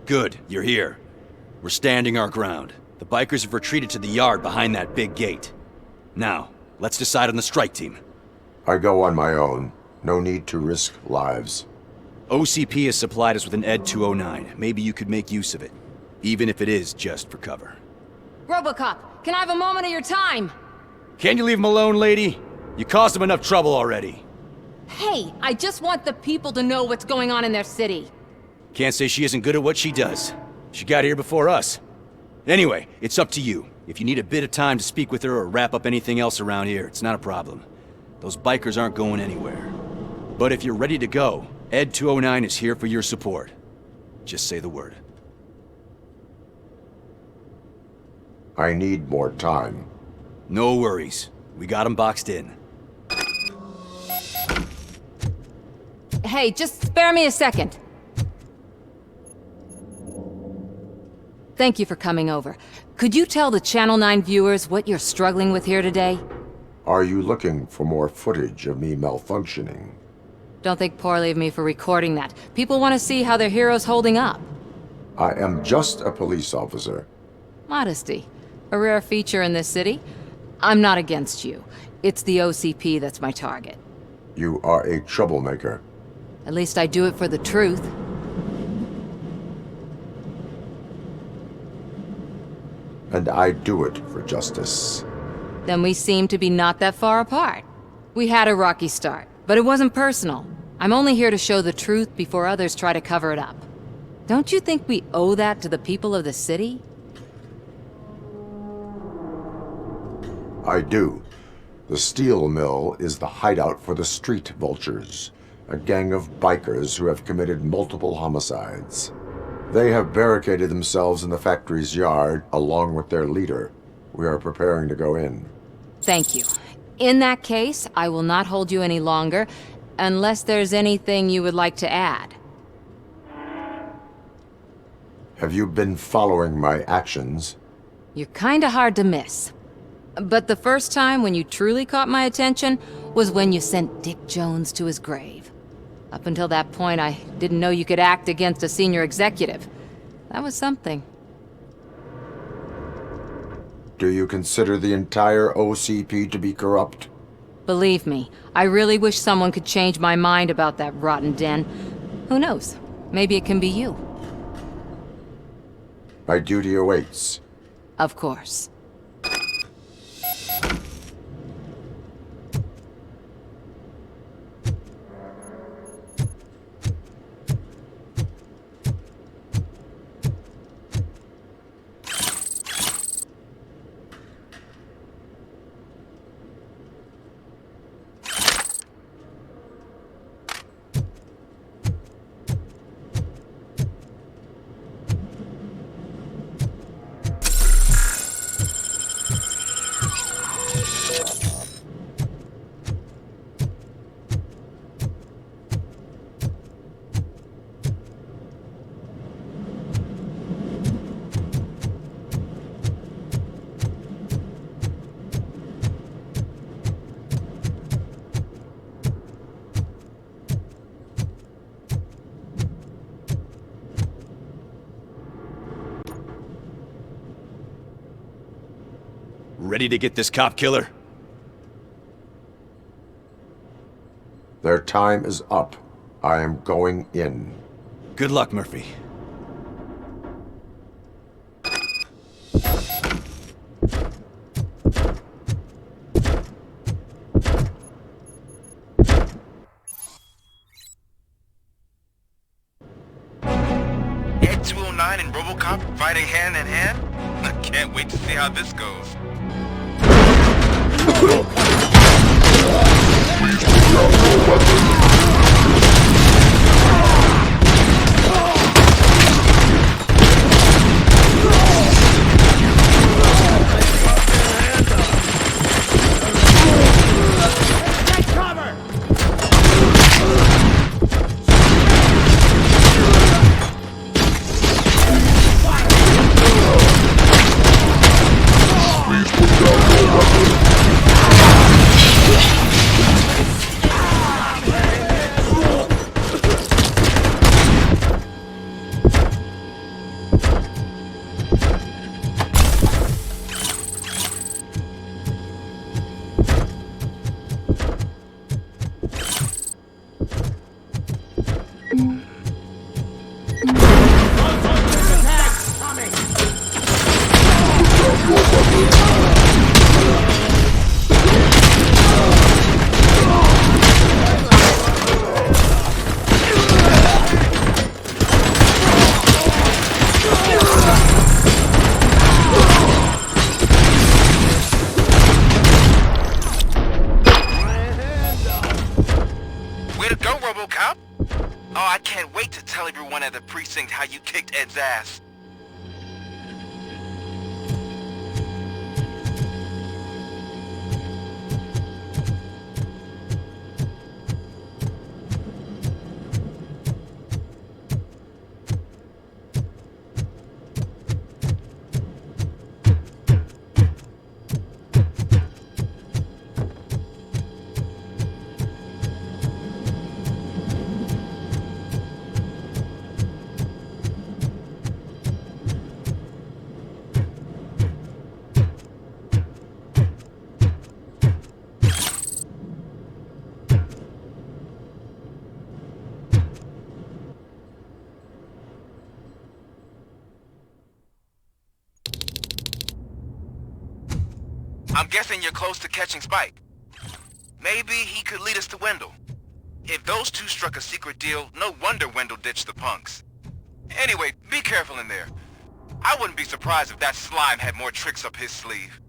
Good, you're here. We're standing our ground. The bikers have retreated to the yard behind that big gate. Now, let's decide on the strike team. I go on my own. No need to risk lives. OCP has supplied us with an ED 209. Maybe you could make use of it, even if it is just for cover. Robocop, can I have a moment of your time? Can you leave him alone, lady? You caused him enough trouble already. Hey, I just want the people to know what's going on in their city. Can't say she isn't good at what she does. She got here before us. Anyway, it's up to you. If you need a bit of time to speak with her or wrap up anything else around here, it's not a problem. Those bikers aren't going anywhere. But if you're ready to go, ED 209 is here for your support. Just say the word. I need more time. No worries. We got him boxed in. Hey, just spare me a second. Thank you for coming over. Could you tell the Channel 9 viewers what you're struggling with here today? Are you looking for more footage of me malfunctioning? Don't think poorly of me for recording that. People want to see how their hero's holding up. I am just a police officer. Modesty. A rare feature in this city. I'm not against you. It's the OCP that's my target. You are a troublemaker. At least I do it for the truth. And I do it for justice. Then we seem to be not that far apart. We had a rocky start, but it wasn't personal. I'm only here to show the truth before others try to cover it up. Don't you think we owe that to the people of the city? I do. The steel mill is the hideout for the street vultures, a gang of bikers who have committed multiple homicides. They have barricaded themselves in the factory's yard, along with their leader. We are preparing to go in. Thank you. In that case, I will not hold you any longer, unless there's anything you would like to add. Have you been following my actions? You're kinda hard to miss. But the first time when you truly caught my attention was when you sent Dick Jones to his grave. Up until that point, I didn't know you could act against a senior executive. That was something. Do you consider the entire OCP to be corrupt? Believe me, I really wish someone could change my mind about that rotten den. Who knows? Maybe it can be you. My duty awaits. Of course. Ready to get this cop killer? Their time is up. I am going in. Good luck, Murphy. Ed 209 and Robocop fighting hand in hand? I can't wait to see how this goes. everyone at the precinct how you kicked Ed's ass. I'm guessing you're close to catching Spike. Maybe he could lead us to Wendell. If those two struck a secret deal, no wonder Wendell ditched the punks. Anyway, be careful in there. I wouldn't be surprised if that slime had more tricks up his sleeve.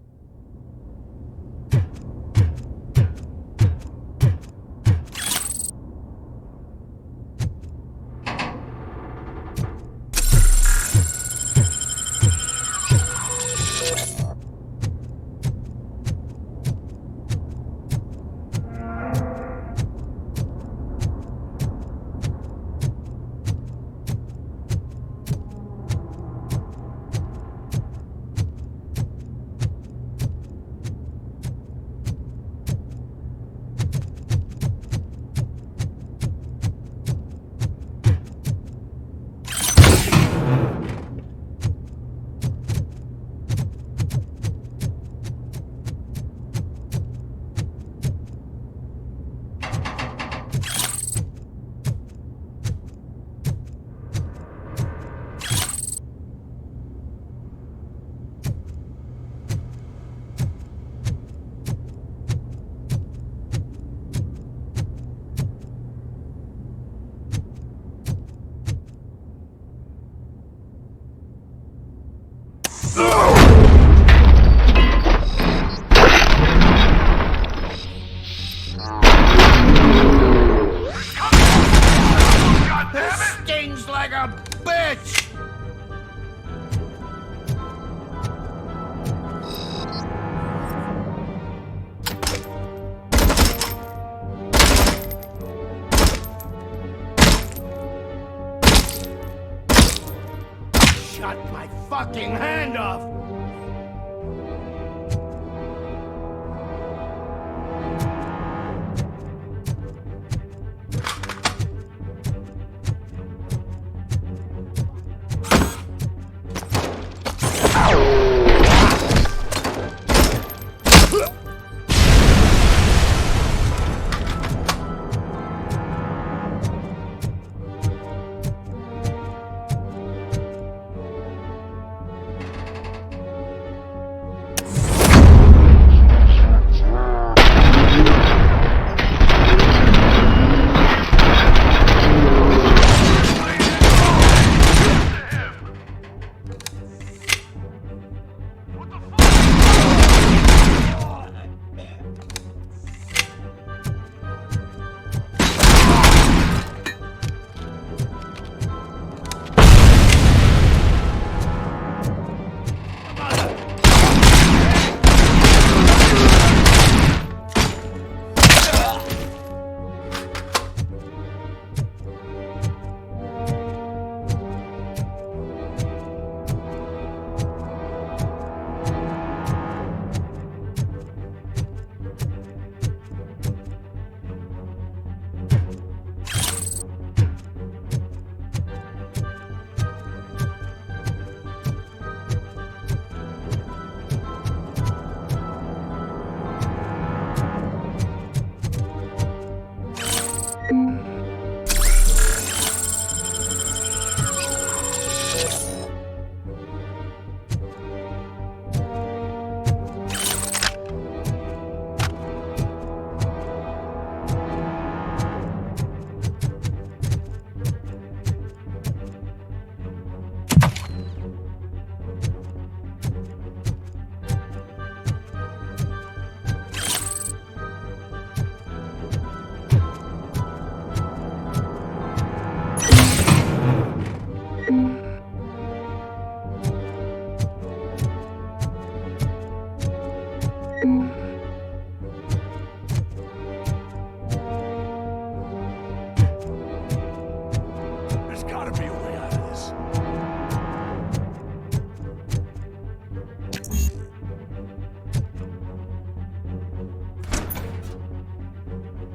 Shut my fucking hand off!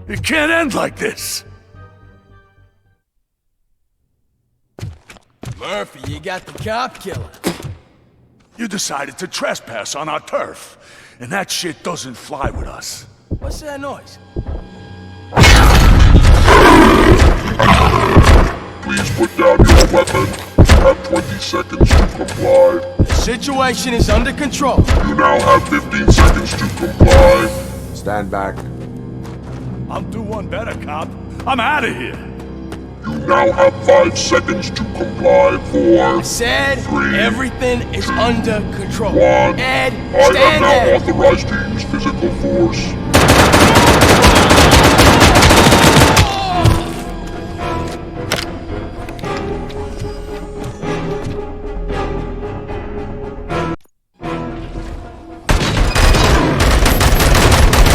It can't end like this. Murphy, you got the cop killer. You decided to trespass on our turf, and that shit doesn't fly with us. What's that noise? Please put down your weapon. You have 20 seconds to comply. The situation is under control. You now have 15 seconds to comply. Stand back. I'll do one better, cop. I'm out of here. You now have 5 seconds to comply. 4, I said 3, everything is under control. 1. Ed, I am stand now there. authorized to use physical force.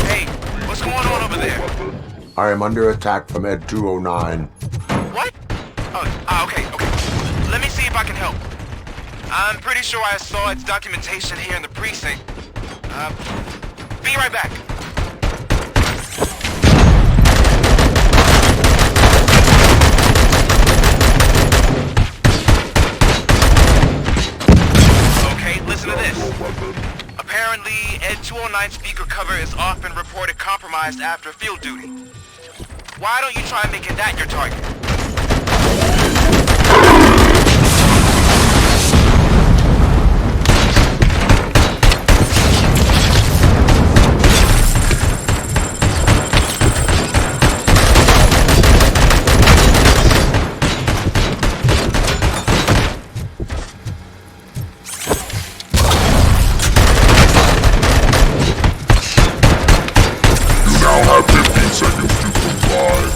Hey, what's going on over there? I am under attack from Ed 209. What? Okay. Let me see if I can help. I'm pretty sure I saw its documentation here in the precinct. Be right back. Okay, listen to this. Apparently, Ed 209 speaker cover is often reported compromised after field duty. Why don't you try making that your target? You now have 15 seconds to comply.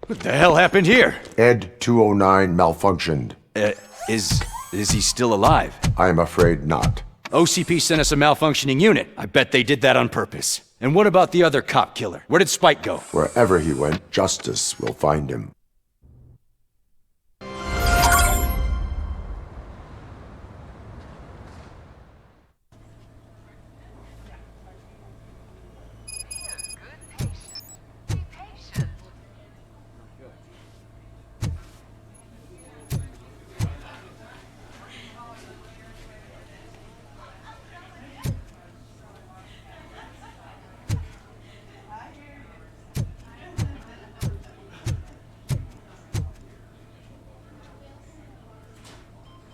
What the hell happened here? Ed 209 malfunctioned. Is he still alive? I am afraid not. OCP sent us a malfunctioning unit. I bet they did that on purpose. And what about the other cop killer? Where did Spike go? Wherever he went, justice will find him.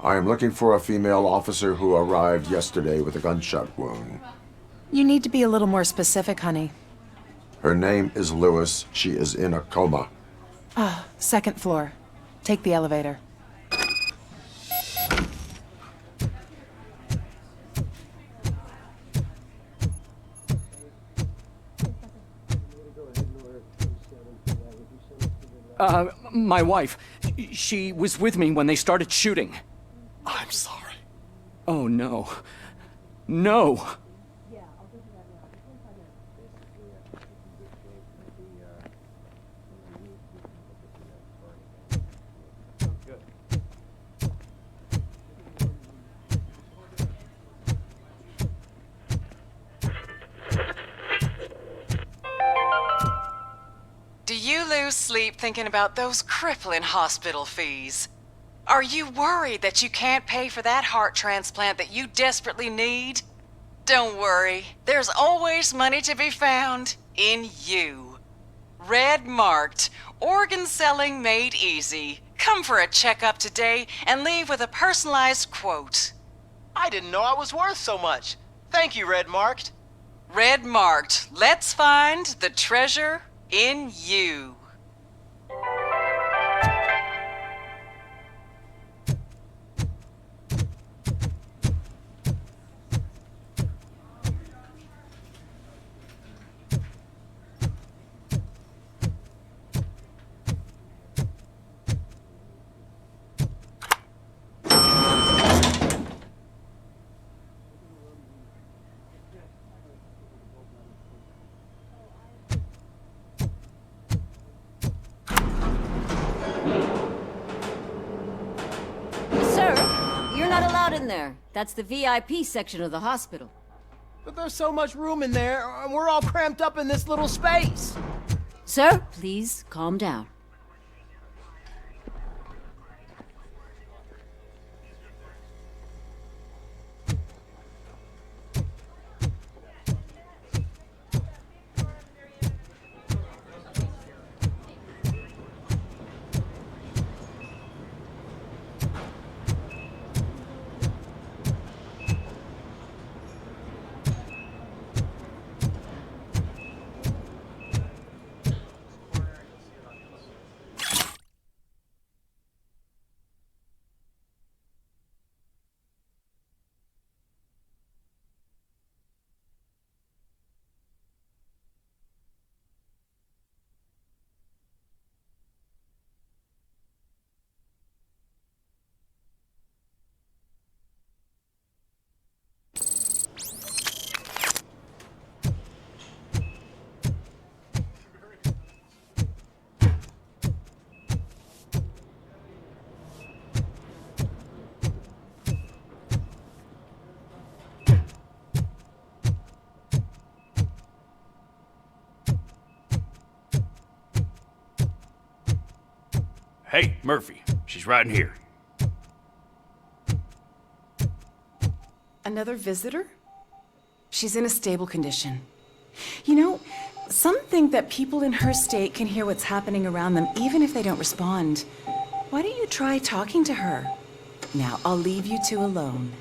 I am looking for a female officer who arrived yesterday with a gunshot wound. You need to be a little more specific, honey. Her name is Lewis. She is in a coma. Second floor. Take the elevator. My wife. She was with me when they started shooting. I'm sorry. Oh, no. No! Do you lose sleep thinking about those crippling hospital fees? Are you worried that you can't pay for that heart transplant that you desperately need? Don't worry, there's always money to be found in you. Red marked, organ selling made easy. Come for a checkup today and leave with a personalized quote. I didn't know I was worth so much. Thank you, Red Marked. Red marked, let's find the treasure in you. In there. That's the VIP section of the hospital. But there's so much room in there, and we're all cramped up in this little space. Sir, please calm down. Hey, Murphy. She's right in here. Another visitor? She's in a stable condition. You know, some think that people in her state can hear what's happening around them even if they don't respond. Why don't you try talking to her? Now, I'll leave you two alone.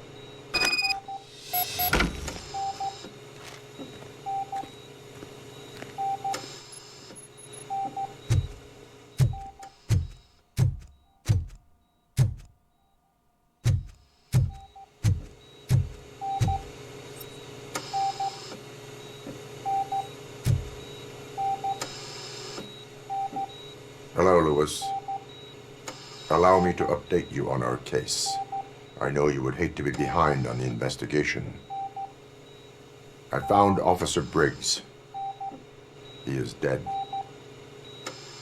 Hello, Lewis. Allow me to update you on our case. I know you would hate to be behind on the investigation. I found Officer Briggs. He is dead.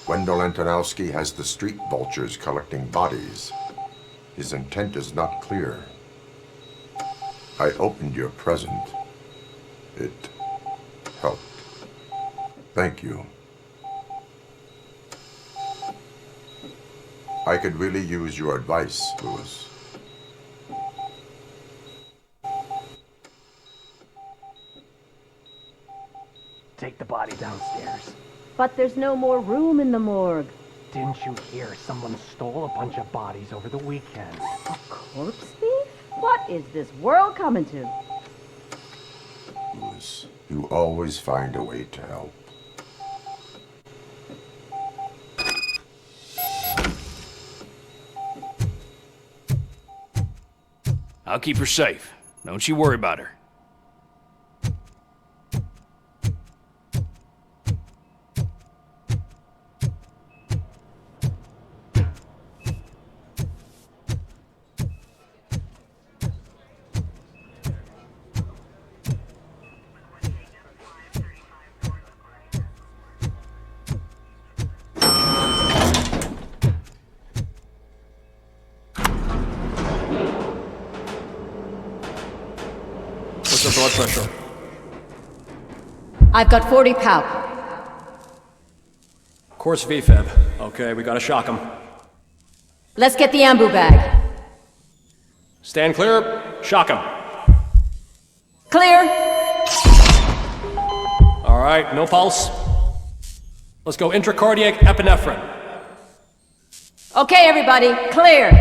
Wendell Antonowski has the street vultures collecting bodies. His intent is not clear. I opened your present. It helped. Thank you. I could really use your advice, Lewis. Take the body downstairs. But there's no more room in the morgue. Didn't you hear someone stole a bunch of bodies over the weekend? Of Corpse thief? What is this world coming to? Lewis, you always find a way to help. I'll keep her safe. Don't you worry about her. What's her blood pressure? I've got 40 power. Course VFib. Okay, we gotta shock him. Let's get the ambu bag. Stand clear. Shock him. Clear. All right, no pulse. Let's go intracardiac epinephrine. Okay, everybody, clear.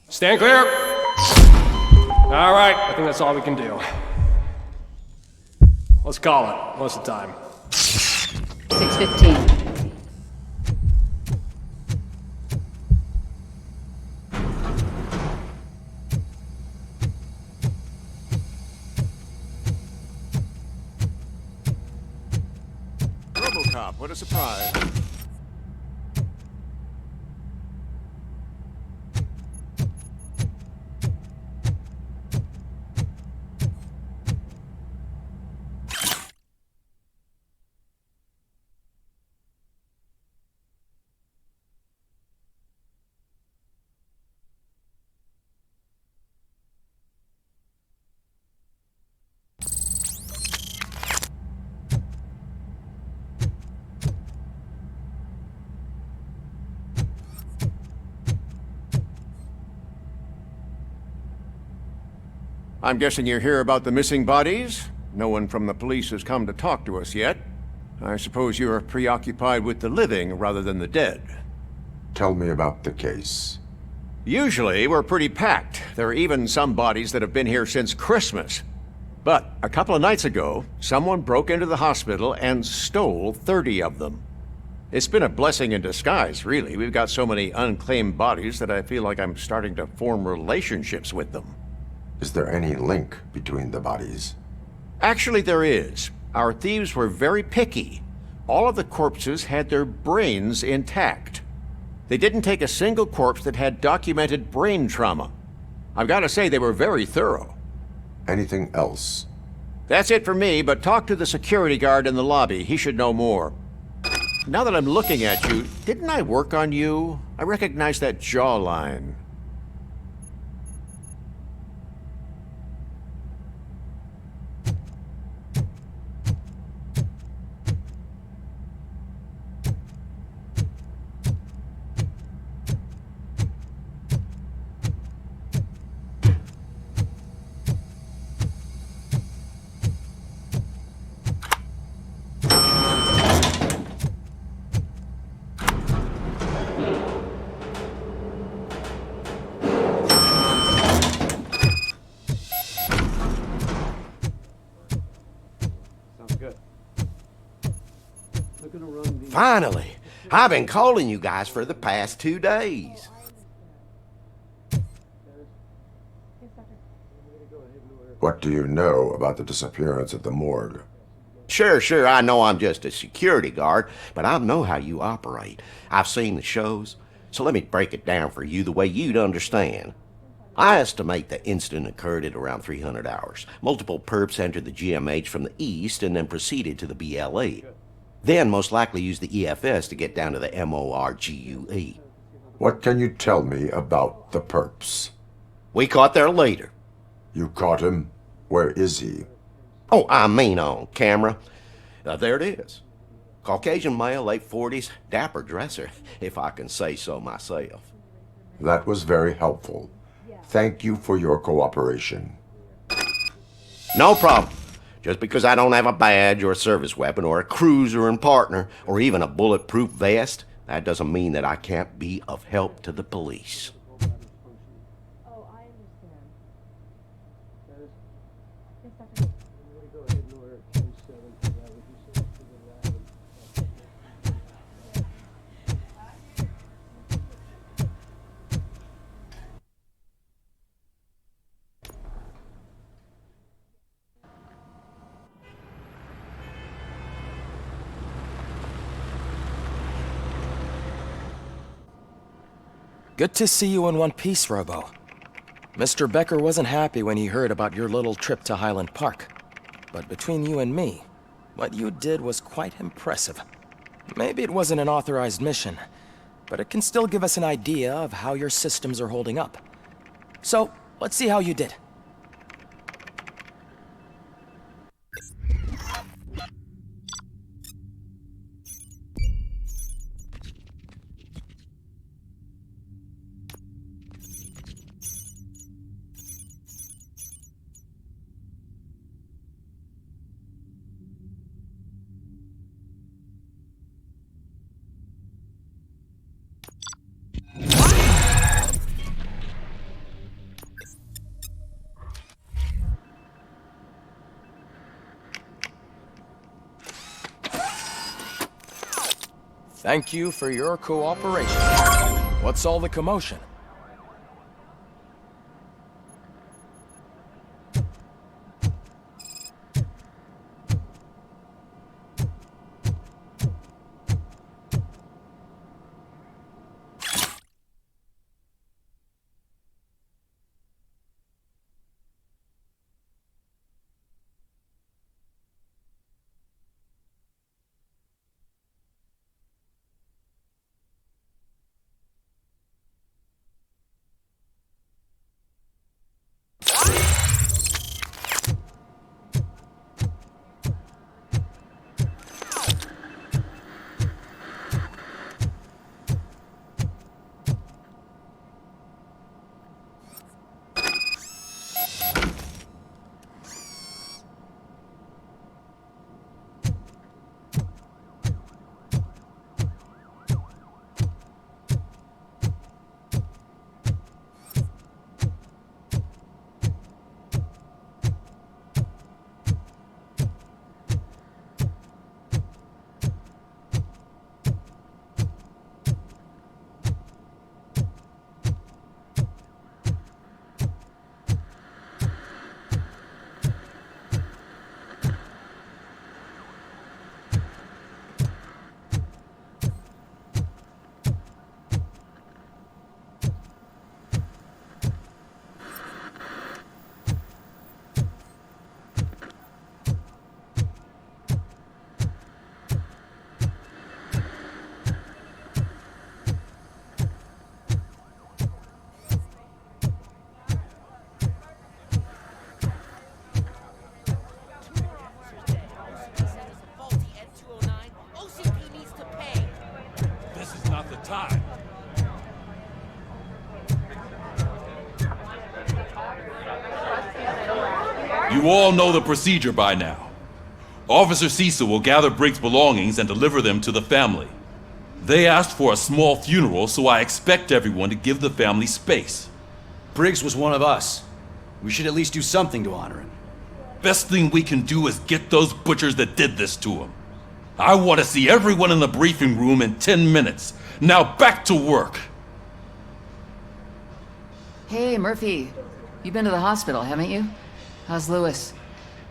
Stand clear. All right, I think that's all we can do. Let's call it. What's the time? 6:15. Robocop, what a surprise. I'm guessing you're here about the missing bodies? No one from the police has come to talk to us yet. I suppose you're preoccupied with the living rather than the dead. Tell me about the case. Usually, we're pretty packed. There are even some bodies that have been here since Christmas. But a couple of nights ago, someone broke into the hospital and stole 30 of them. It's been a blessing in disguise, really. We've got so many unclaimed bodies that I feel like I'm starting to form relationships with them. Is there any link between the bodies? Actually, there is. Our thieves were very picky. All of the corpses had their brains intact. They didn't take a single corpse that had documented brain trauma. I've got to say, they were very thorough. Anything else? That's it for me, but talk to the security guard in the lobby. He should know more. Now that I'm looking at you, didn't I work on you? I recognize that jawline. Finally! I've been calling you guys for the past 2 days. What do you know about the disappearance at the morgue? Sure, I know I'm just a security guard, but I know how you operate. I've seen the shows, so let me break it down for you the way you'd understand. I estimate the incident occurred at around 300 hours. Multiple perps entered the GMH from the east and then proceeded to the BLE. Then most likely used the EFS to get down to the MORGUE. What can you tell me about the perps? We caught their leader. You caught him? Where is he? Oh, I mean on camera. There it is. Caucasian male, late 40s, dapper dresser, if I can say so myself. That was very helpful. Thank you for your cooperation. No problem. Just because I don't have a badge or a service weapon or a cruiser and partner or even a bulletproof vest, that doesn't mean that I can't be of help to the police. Good to see you in one piece, Robo. Mr. Becker wasn't happy when he heard about your little trip to Highland Park. But between you and me, what you did was quite impressive. Maybe it wasn't an authorized mission, but it can still give us an idea of how your systems are holding up. So, let's see how you did. Thank you for your cooperation. What's all the commotion? You all know the procedure by now. Officer Cecil will gather Briggs' belongings and deliver them to the family. They asked for a small funeral, so I expect everyone to give the family space. Briggs was one of us. We should at least do something to honor him. Best thing we can do is get those butchers that did this to him. I want to see everyone in the briefing room in 10 minutes. Now back to work. Hey, Murphy. You've been to the hospital, haven't you? How's Lewis?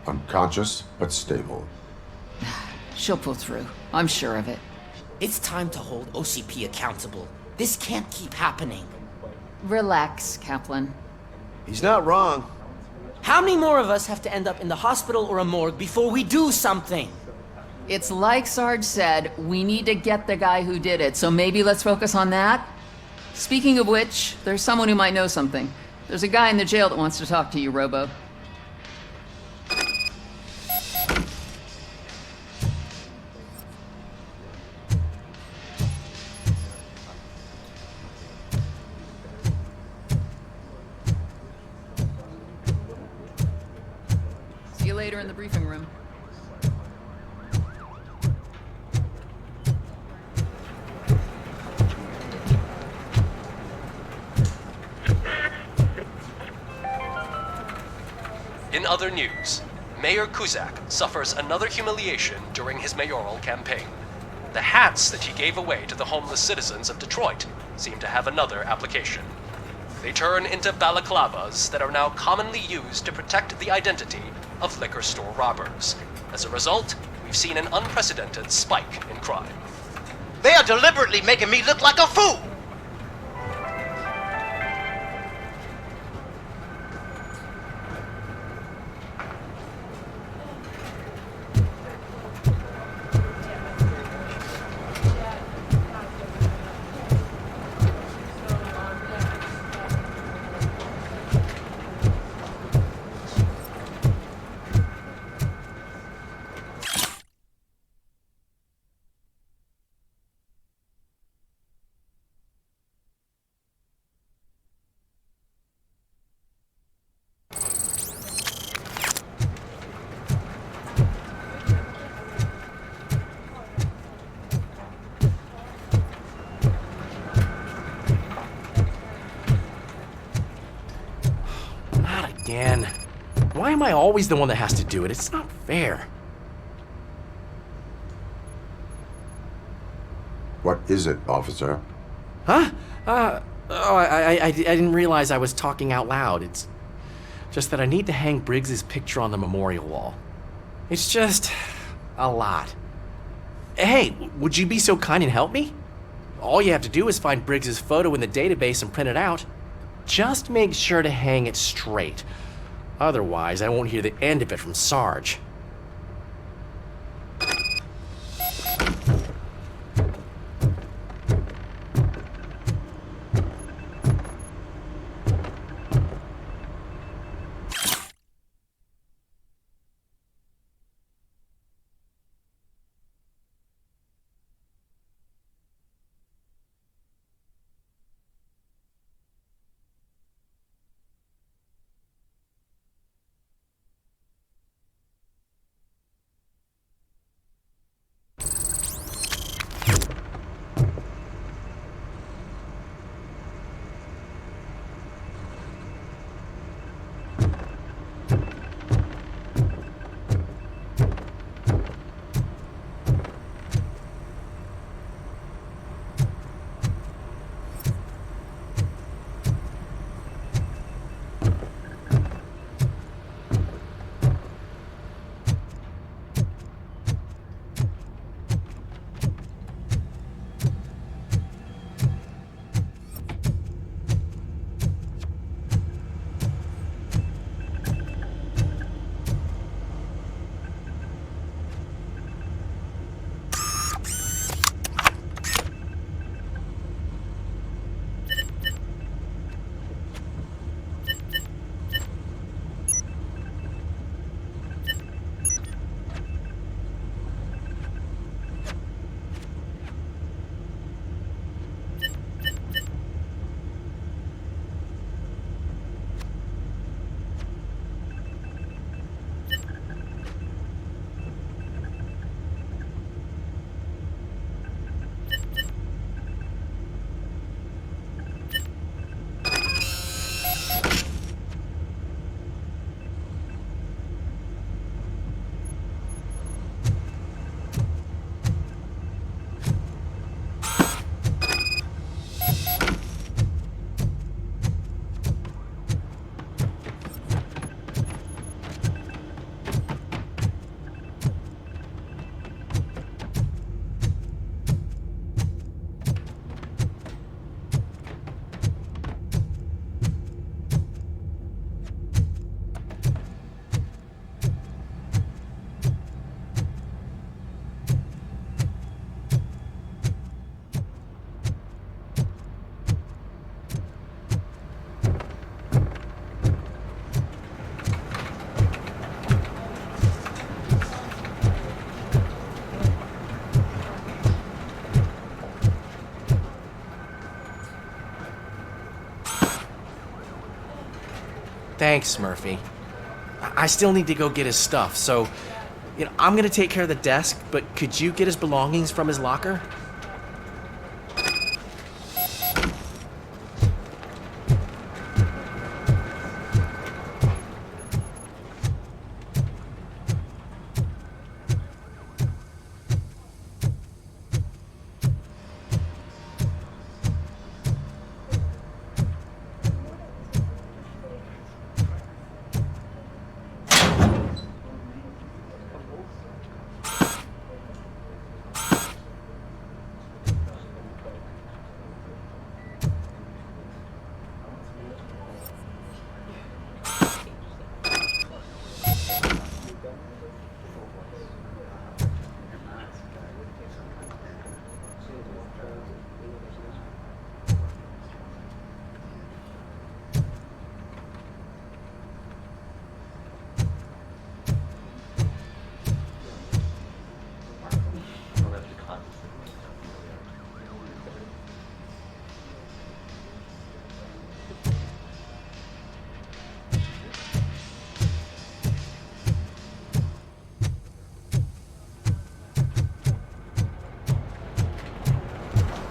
Unconscious, but stable. She'll pull through. I'm sure of it. It's time to hold OCP accountable. This can't keep happening. Relax, Kaplan. He's not wrong. How many more of us have to end up in the hospital or a morgue before we do something? It's like Sarge said, we need to get the guy who did it, so maybe let's focus on that? Speaking of which, there's someone who might know something. There's a guy in the jail that wants to talk to you, Robo. See you later in the briefing room. In other news, Mayor Kuzak suffers another humiliation during his mayoral campaign. The hats that he gave away to the homeless citizens of Detroit seem to have another application. They turn into balaclavas that are now commonly used to protect the identity of liquor store robbers. As a result, we've seen an unprecedented spike in crime. They are deliberately making me look like a fool! am I always the one that has to do it? It's not fair. What is it, officer? Huh? I didn't realize I was talking out loud. It's just that I need to hang Briggs's picture on the memorial wall. It's just a lot. Hey, would you be so kind and help me? All you have to do is find Briggs's photo in the database and print it out. Just make sure to hang it straight. Otherwise, I won't hear the end of it from Sarge. Thanks, Murphy. I still need to go get his stuff, so, I'm gonna take care of the desk, but could you get his belongings from his locker?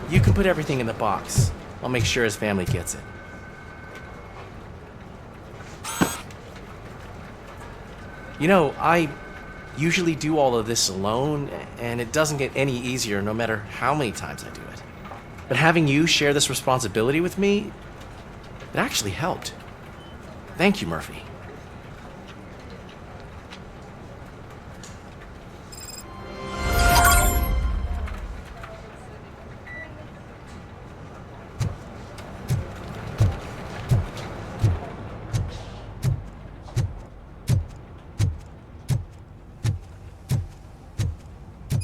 You can put everything in the box. I'll make sure his family gets it. You know, I usually do all of this alone, and it doesn't get any easier no matter how many times I do it. But having you share this responsibility with me, it actually helped. Thank you, Murphy.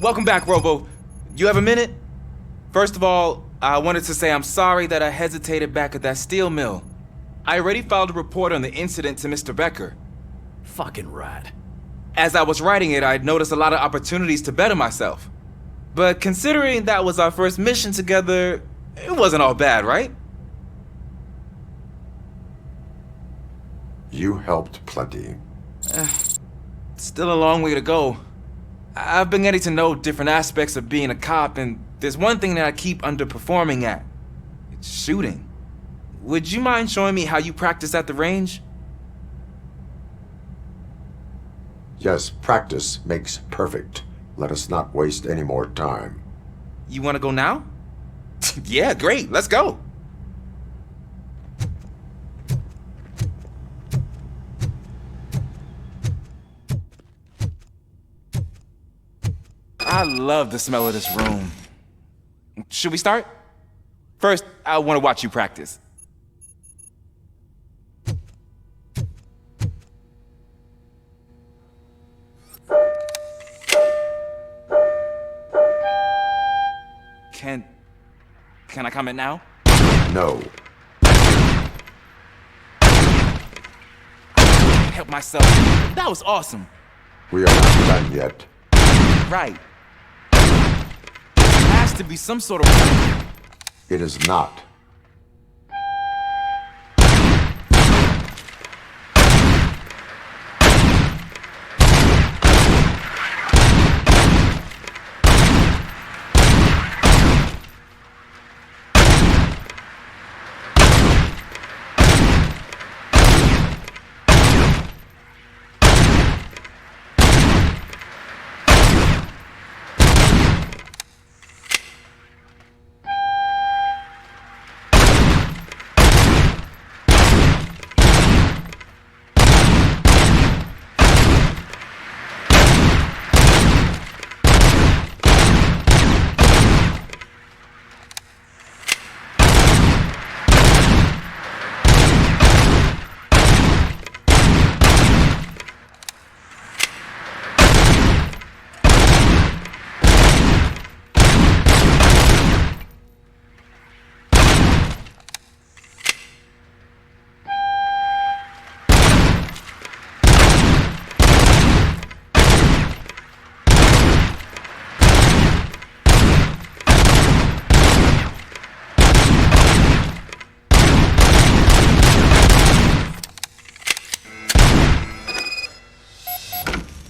Welcome back, Robo. You have a minute? First of all, I wanted to say I'm sorry that I hesitated back at that steel mill. I already filed a report on the incident to Mr. Becker. Fucking rat. As I was writing it, I'd noticed a lot of opportunities to better myself. But considering that was our first mission together, it wasn't all bad, right? You helped plenty. Still a long way to go. I've been getting to know different aspects of being a cop, and there's one thing that I keep underperforming at. It's shooting. Would you mind showing me how you practice at the range? Yes, practice makes perfect. Let us not waste any more time. You want to go now? Yeah, great. Let's go. I love the smell of this room. Should we start? First, I want to watch you practice. Can I comment now? No. Help myself. That was awesome. We are not done yet. Right. There has to be some sort of... It is not.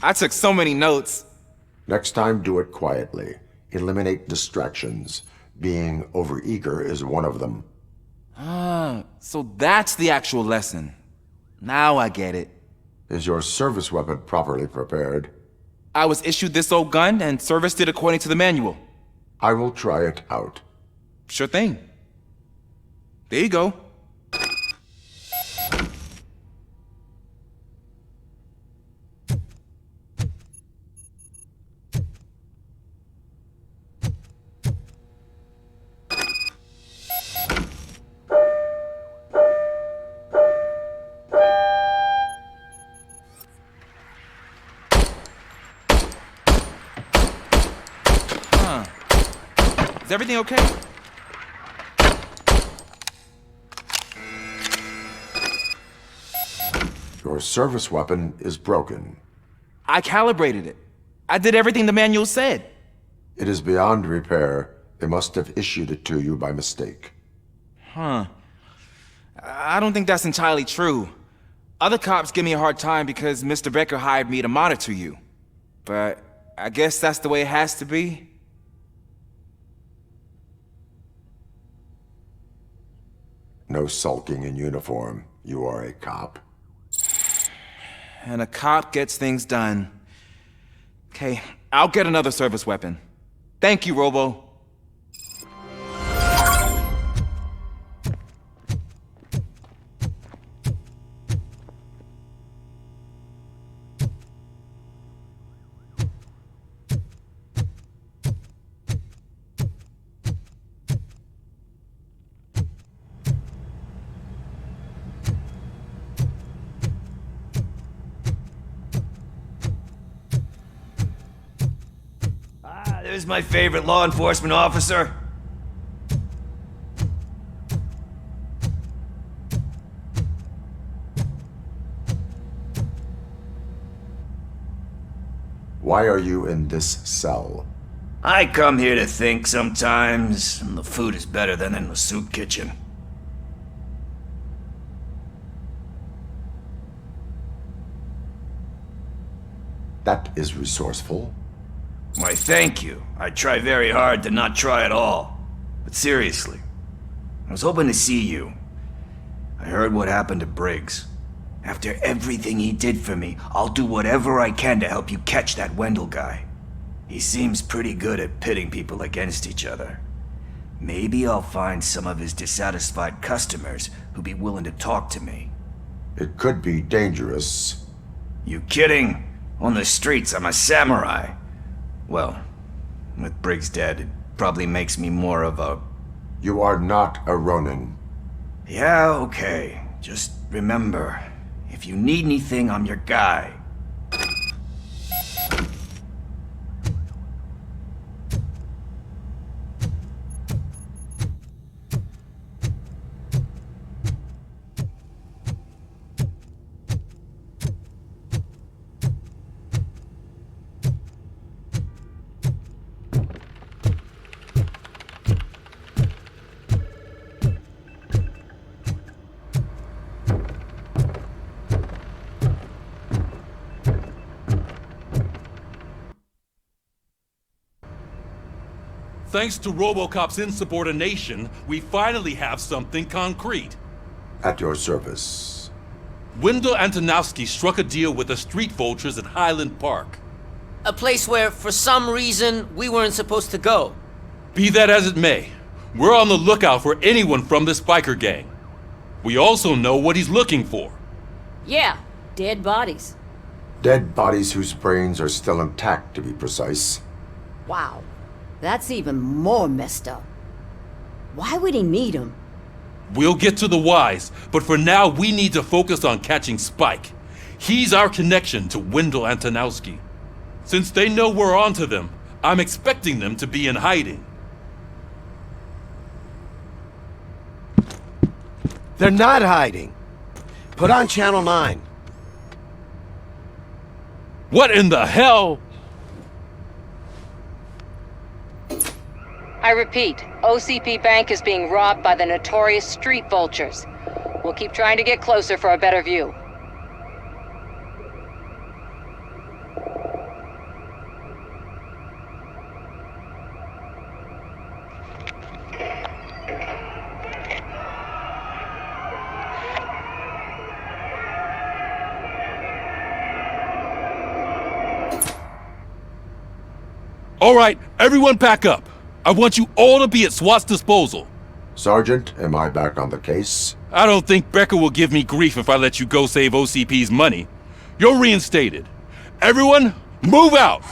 I took so many notes. Next time, do it quietly. Eliminate distractions. Being overeager is one of them. So that's the actual lesson. Now I get it. Is your service weapon properly prepared? I was issued this old gun and serviced it according to the manual. I will try it out. Sure thing. There you go. Is everything okay? Your service weapon is broken. I calibrated it. I did everything the manual said. It is beyond repair. They must have issued it to you by mistake. I don't think that's entirely true. Other cops give me a hard time because Mr. Becker hired me to monitor you. But I guess that's the way it has to be. No sulking in uniform. You are a cop. and a cop gets things done. Okay, I'll get another service weapon. Thank you, Robo. There's my favorite law enforcement officer. Why are you in this cell? I come here to think sometimes, and the food is better than in the soup kitchen. That is resourceful. Why, thank you. I try very hard to not try at all. But seriously, I was hoping to see you. I heard what happened to Briggs. After everything he did for me, I'll do whatever I can to help you catch that Wendell guy. He seems pretty good at pitting people against each other. Maybe I'll find some of his dissatisfied customers who'd be willing to talk to me. It could be dangerous. You kidding? On the streets, I'm a samurai. Well, with Briggs dead, it probably makes me more of a... You are not a Ronin. Yeah, okay. Just remember, if you need anything, I'm your guy. Thanks to Robocop's insubordination, we finally have something concrete. At your service. Wendell Antonowski struck a deal with the street vultures at Highland Park. A place where, for some reason, we weren't supposed to go. Be that as it may, we're on the lookout for anyone from this biker gang. We also know what he's looking for. Yeah, dead bodies. Dead bodies whose brains are still intact, to be precise. Wow. That's even more messed up. Why would he need them? We'll get to the whys, but for now we need to focus on catching Spike. He's our connection to Wendell Antonowski. Since they know we're onto them, I'm expecting them to be in hiding. They're not hiding. Put on Channel 9. What in the hell? I repeat, OCP Bank is being robbed by the notorious street vultures. We'll keep trying to get closer for a better view. All right, everyone pack up. I want you all to be at SWAT's disposal. Sergeant, am I back on the case? I don't think Becker will give me grief if I let you go save OCP's money. You're reinstated. Everyone, move out!